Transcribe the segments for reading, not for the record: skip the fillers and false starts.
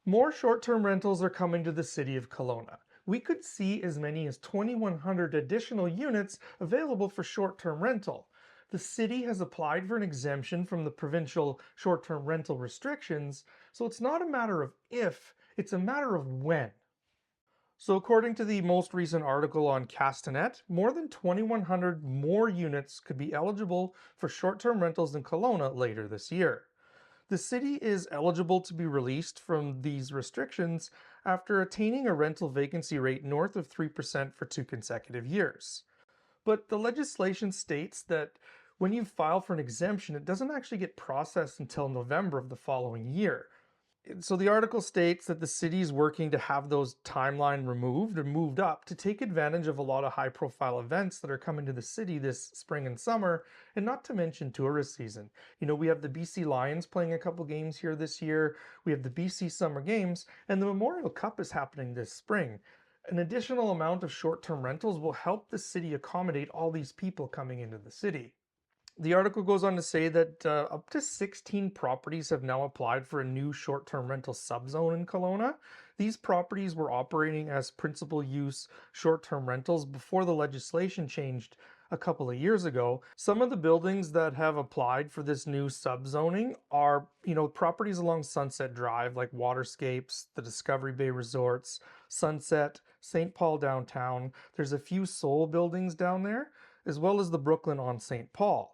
More short-term rentals are coming to the city of Kelowna. We could see as many as 2,100 additional units available for short-term rental. The city has applied for an exemption from the provincial short-term rental restrictions, so it's not a matter of if, it's a matter of when. So according to the most recent article on Castanet, more than 2,100 more units could be eligible for short-term rentals in Kelowna later this year. The city is eligible to be released from these restrictions after attaining a rental vacancy rate north of 3% for 2 consecutive years. But the legislation states that when you file for an exemption, it doesn't actually get processed until November of the following year. So the article states that the city is working to have those timeline removed and moved up to take advantage of a lot of high profile events that are coming to the city this spring and summer, and not to mention tourist season. We have the BC Lions playing a couple games here this year, we have the BC Summer Games, and the Memorial Cup is happening this spring. An additional amount of short-term rentals will help the city accommodate all these people coming into the city. The article goes on to say that up to 16 properties have now applied for a new short-term rental subzone in Kelowna. These properties were operating as principal use short-term rentals before the legislation changed a couple of years ago. Some of the buildings that have applied for this new subzoning are, properties along Sunset Drive like Waterscapes, the Discovery Bay Resorts, Sunset, St. Paul Downtown. There's a few Soul buildings down there, as well as the Brooklyn on St. Paul.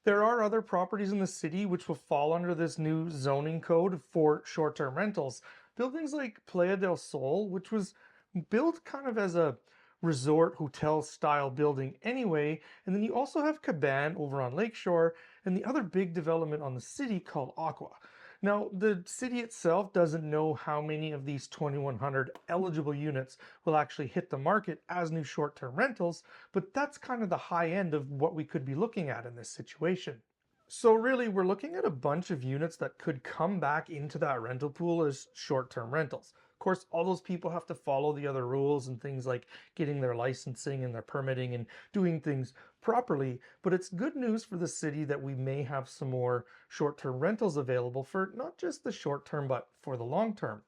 There are other properties in the city which will fall under this new zoning code for short-term rentals. Buildings like Playa del Sol, which was built kind of as a resort hotel style building anyway, and then you also have Caban over on Lakeshore, and the other big development on the city called Aqua. Now, the city itself doesn't know how many of these 2,100 eligible units will actually hit the market as new short-term rentals, but that's kind of the high end of what we could be looking at in this situation. So really, we're looking at a bunch of units that could come back into that rental pool as short-term rentals. Of course, all those people have to follow the other rules and things like getting their licensing and their permitting and doing things properly, but it's good news for the city that we may have some more short-term rentals available for not just the short term, but for the long term.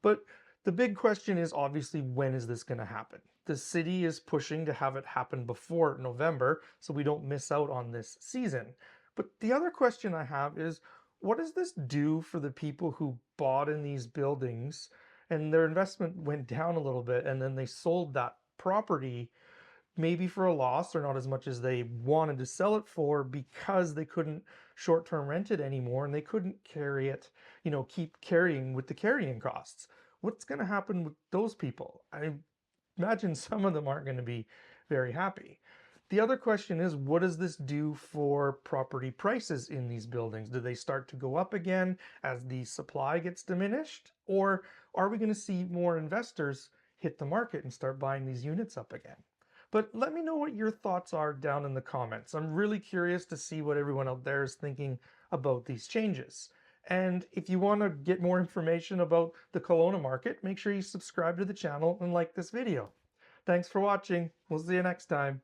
But the big question is obviously, when is this going to happen? The city is pushing to have it happen before November so we don't miss out on this season. But the other question I have is, what does this do for the people who bought in these buildings and their investment went down a little bit and then they sold that property maybe for a loss or not as much as they wanted to sell it for because they couldn't short-term rent it anymore and they couldn't carry it, keep carrying with the carrying costs? What's going to happen with those people? I imagine some of them aren't going to be very happy. The other question is, what does this do for property prices in these buildings? Do they start to go up again as the supply gets diminished? Or are we going to see more investors hit the market and start buying these units up again? But let me know what your thoughts are down in the comments. I'm really curious to see what everyone out there is thinking about these changes. And if you want to get more information about the Kelowna market, make sure you subscribe to the channel and like this video. Thanks for watching. We'll see you next time.